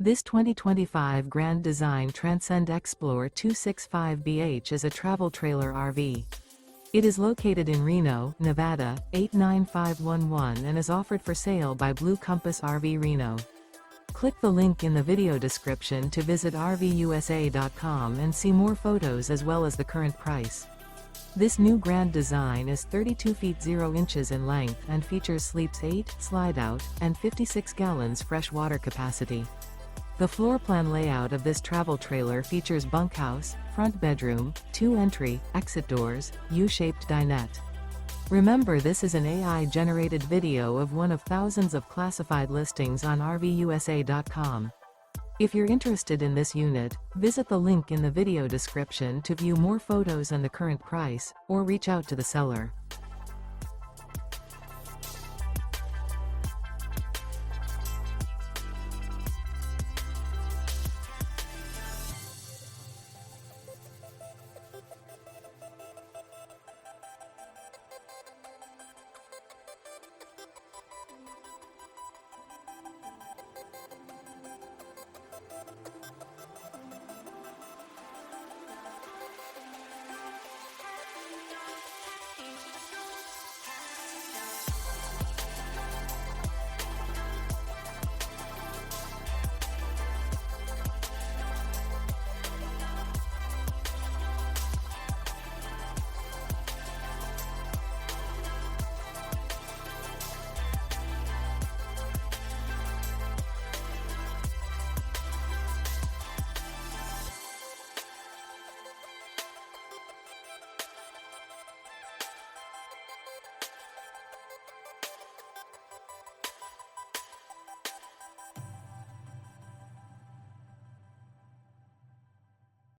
This 2025 Grand Design Transcend Xplor 265BH is a travel trailer RV. It is located in Reno, Nevada, 89511 and is offered for sale by Blue Compass RV Reno. Click the link in the video description to visit RVUSA.com and see more photos as well as the current price. This new Grand Design is 32 feet 0 inches in length and features sleeps 8, Slideout, and 56 gallons fresh water capacity. The floor plan layout of this travel trailer features bunkhouse, front bedroom, 2 entry, exit doors, U-shaped dinette. Remember, this is an AI-generated video of one of thousands of classified listings on RVUSA.com. If you're interested in this unit, visit the link in the video description to view more photos and the current price, or reach out to the seller.